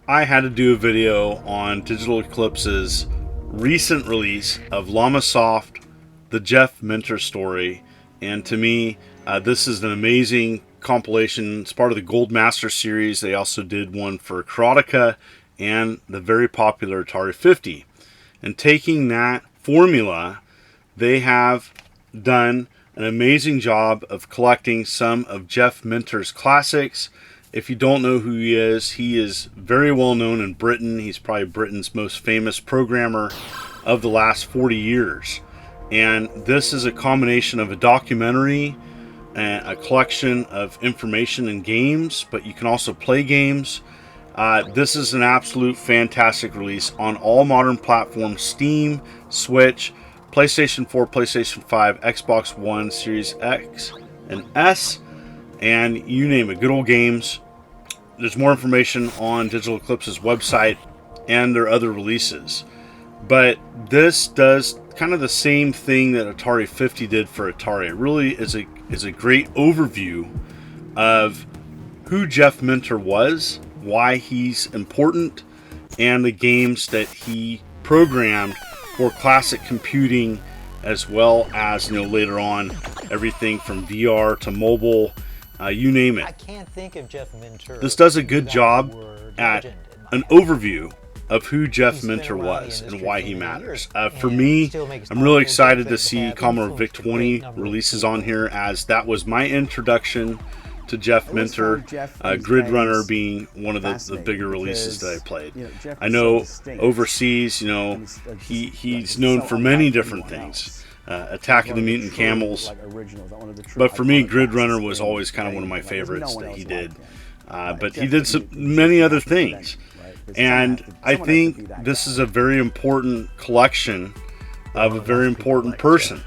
I had to do a video on Digital Eclipse's recent release of Llamasoft, the Jeff Minter story. And to me, this is an amazing compilation. It's part of the Gold Master series. They also did one for Karateka and the very popular Atari 50. And taking that formula, they have done an amazing job of collecting some of Jeff Minter's classics. If you don't know who he is very well known in Britain. He's probably Britain's most famous programmer of the last 40 years. And this is a combination of a documentary and a collection of information and games, but you can also play games. This is an absolute fantastic release on all modern platforms: Steam, Switch, PlayStation 4, PlayStation 5, Xbox One, Series X and S, and you name it, good old games. There's more information on Digital Eclipse's website and their other releases. But this does kind of the same thing that Atari 50 did for Atari. It really is a great overview of who Jeff Minter was, why he's important, and the games that he programmed for classic computing, as well as, later on, everything from VR to mobile, you name it. I can't think of Jeff Minter. This does a good job at an overview of who Jeff Minter was and why he matters. For me, I'm really excited to see Commodore VIC-20 releases on here, as that was my introduction to Jeff Minter, Grid Runner being one of the bigger releases that I played. I know overseas, he's known for many different things. Attack of the Mutant Camels, but for me, Grid Runner was always kind of one of my favorites that he did. But he did many other things, and I think this is a very important collection of a very important person,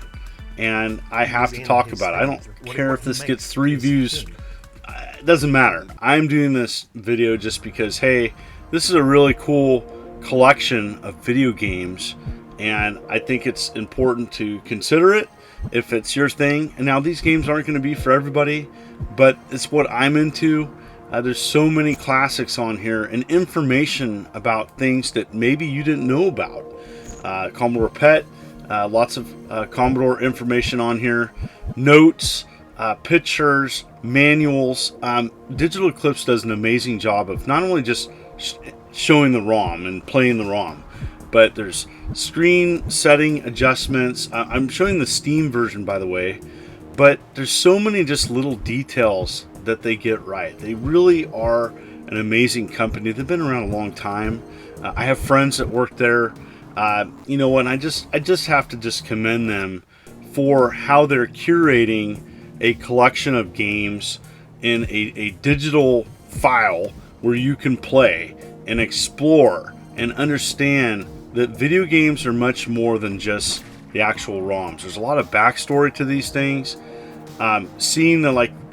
and I have to talk about it. I don't care if this gets 3 views. It doesn't matter. I'm doing this video just because, hey, this is a really cool collection of video games, and I think it's important to consider it if it's your thing. And now, these games aren't going to be for everybody, but it's what I'm into. There's so many classics on here and information about things that maybe you didn't know about. Commodore PET, lots of Commodore information on here, notes, pictures, manuals. Digital Eclipse does an amazing job of not only just showing the ROM and playing the ROM, but there's screen setting adjustments. I'm showing the Steam version, by the way, but there's so many just little details that they get right. They really are an amazing company. They've been around a long time. I have friends that work there. You know what? I just have to just commend them for how they're curating a collection of games in a digital file where you can play and explore and understand that video games are much more than just the actual ROMs. There's a lot of backstory to these things. Seeing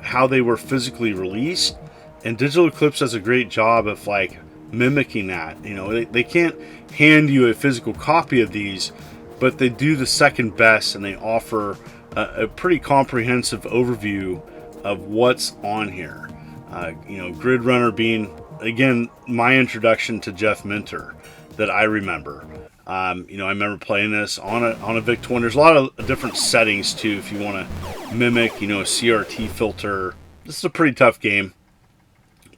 how they were physically released, and Digital Eclipse does a great job of mimicking that. They can't hand you a physical copy of these, but they do the second best, and they offer a pretty comprehensive overview of what's on here. Grid Runner being, again, my introduction to Jeff Minter that I remember. I remember playing this on a VIC-20. There's a lot of different settings too if you want to mimic, a CRT filter. This is a pretty tough game.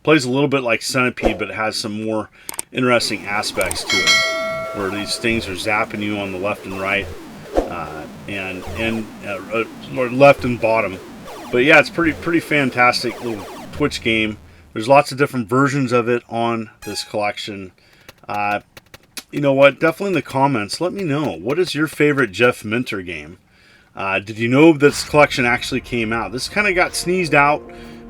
Plays a little bit like Centipede, but it has some more interesting aspects to it, where these things are zapping you on the left and right, or left and bottom. But yeah, it's pretty fantastic little Twitch game. There's lots of different versions of it on this collection. You know what? Definitely in the comments, let me know. What is your favorite Jeff Minter game? Did you know this collection actually came out? This kind of got sneezed out.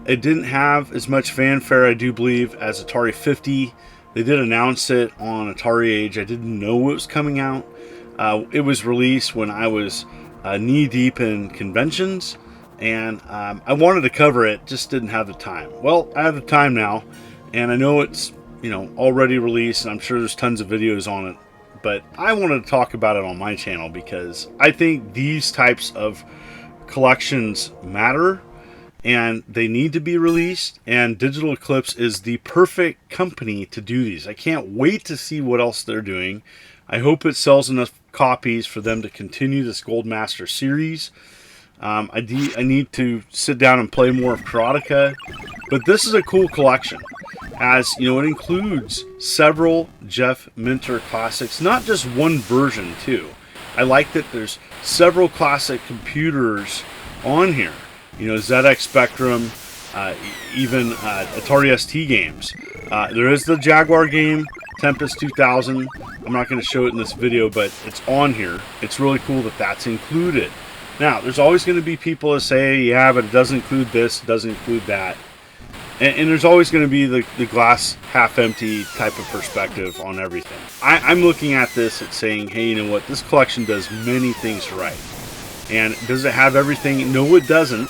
It didn't have as much fanfare, I do believe, as Atari 50. They did announce it on Atari Age. I didn't know it was coming out. It was released when I was knee-deep in conventions, and I wanted to cover it, just didn't have the time. Well, I have the time now, and I know it's already released, and I'm sure there's tons of videos on it, but I wanted to talk about it on my channel because I think these types of collections matter, and they need to be released, and Digital Eclipse is the perfect company to do these. I can't wait to see what else they're doing. I hope it sells enough copies for them to continue this Gold Master series. I need to sit down and play more of Karateka, but this is a cool collection, as you know, it includes several Jeff Minter classics, not just one version too. I like that there's several classic computers on here, you know, ZX Spectrum, even Atari ST games. There is the Jaguar game, Tempest 2000. I'm not going to show it in this video, but it's on here. It's really cool that that's included. Now, there's always going to be people that say, yeah, but it doesn't include this, it doesn't include that. And there's always going to be the glass half empty type of perspective on everything. I'm looking at this and saying, hey, you know what, this collection does many things right. And does it have everything? No, it doesn't.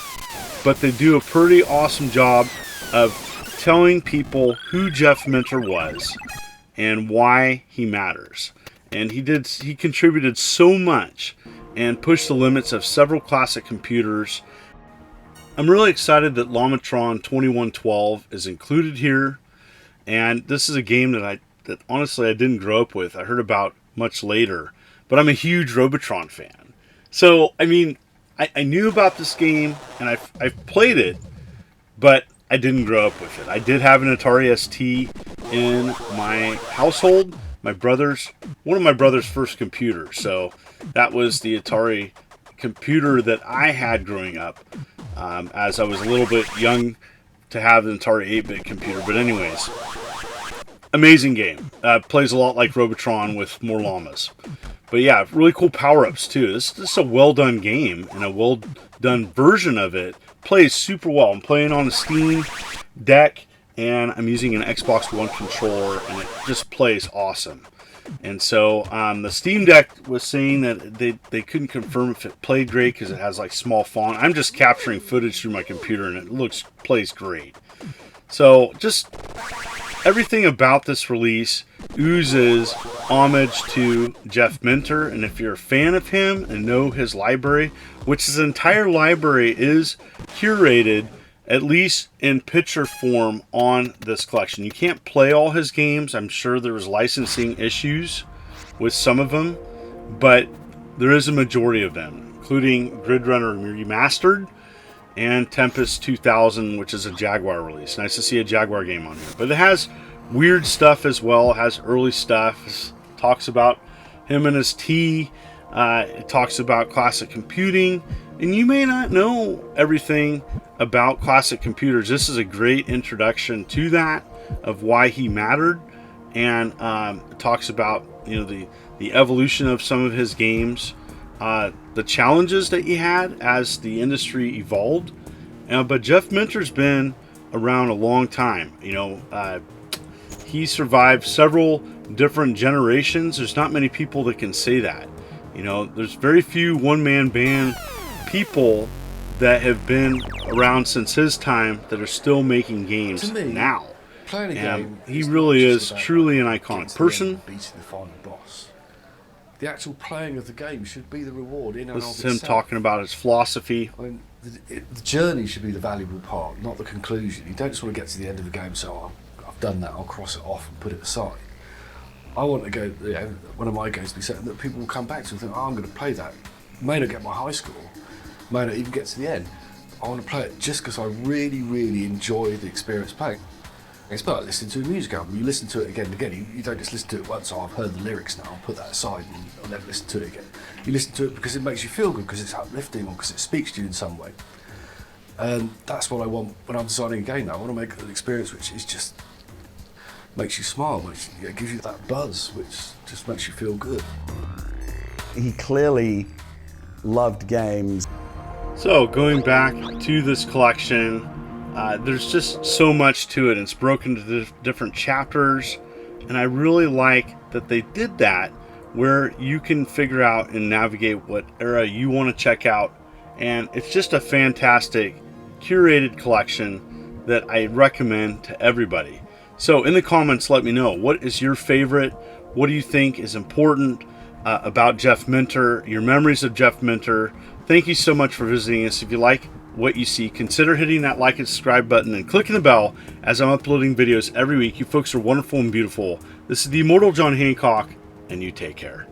But they do a pretty awesome job of telling people who Jeff Minter was and why he matters. And he contributed so much and pushed the limits of several classic computers. I'm really excited that Llamatron 2112 is included here, and this is a game that honestly I didn't grow up with. I heard about much later, but I'm a huge Robotron fan. So I mean, I knew about this game and I've played it, but I didn't grow up with it. I did have an Atari ST in my household. One of my brother's first computers, so that was the Atari computer that I had growing up, as I was a little bit young to have an Atari 8-bit computer. But anyways, amazing game. Plays a lot like Robotron with more llamas. But yeah, really cool power-ups too. This is a well-done game, and a well-done version of it. Plays super well. I'm playing on a Steam Deck, and I'm using an Xbox One controller, and it just plays awesome. And so the Steam Deck was saying that they couldn't confirm if it played great because it has like small font. I'm just capturing footage through my computer, and it plays great. So just everything about this release oozes homage to Jeff Minter, and if you're a fan of him and know his library, which his entire library is curated at least in picture form on this collection. You can't play all his games. I'm sure there was licensing issues with some of them, but there is a majority of them, including Grid Runner Remastered and Tempest 2000, which is a Jaguar release. Nice to see a Jaguar game on here. But it has weird stuff as well. It has early stuff. It talks about him and his tea. It talks about classic computing. And you may not know everything about classic computers. This is a great introduction to that, of why he mattered. And it talks about, you know, the evolution of some of his games, the challenges that he had as the industry evolved. But Jeff Minter's been around a long time. You know, he survived several different generations. There's not many people that can say that. You know, there's very few one-man band people that have been around since his time that are still making games now. Playing a game, he really is truly an iconic person. Beating the final boss. The actual playing of the game should be the reward in and of This itself. is him talking about his philosophy. I mean, the journey should be the valuable part, not the conclusion. You don't just want to get to the end of the game, so I've done that, I'll cross it off and put it aside. I want to go, you know, one of my games to be certain that people will come back to and think, oh, I'm going to play that. May not get my high score, may not even get to the end. I want to play it just because I really, really enjoy the experience playing. It's about listening to a music album. You listen to it again and again. You don't just listen to it once, oh, I've heard the lyrics now, I'll put that aside and I'll never listen to it again. You listen to it because it makes you feel good, because it's uplifting, or because it speaks to you in some way. And that's what I want when I'm designing a game now. I want to make an experience which is just makes you smile, which gives you that buzz, which just makes you feel good. He clearly loved games. So going back to this collection, there's just so much to it. It's broken into different chapters, and I really like that they did that, where you can figure out and navigate what era you want to check out. And it's just a fantastic curated collection that I recommend to everybody. So in the comments, let me know, what is your favorite? What do you think is important about Jeff Minter? Your memories of Jeff Minter? Thank you so much for visiting us. If you like what you see, consider hitting that like and subscribe button and clicking the bell as I'm uploading videos every week. You folks are wonderful and beautiful. This is the Immortal John Hancock, and you take care.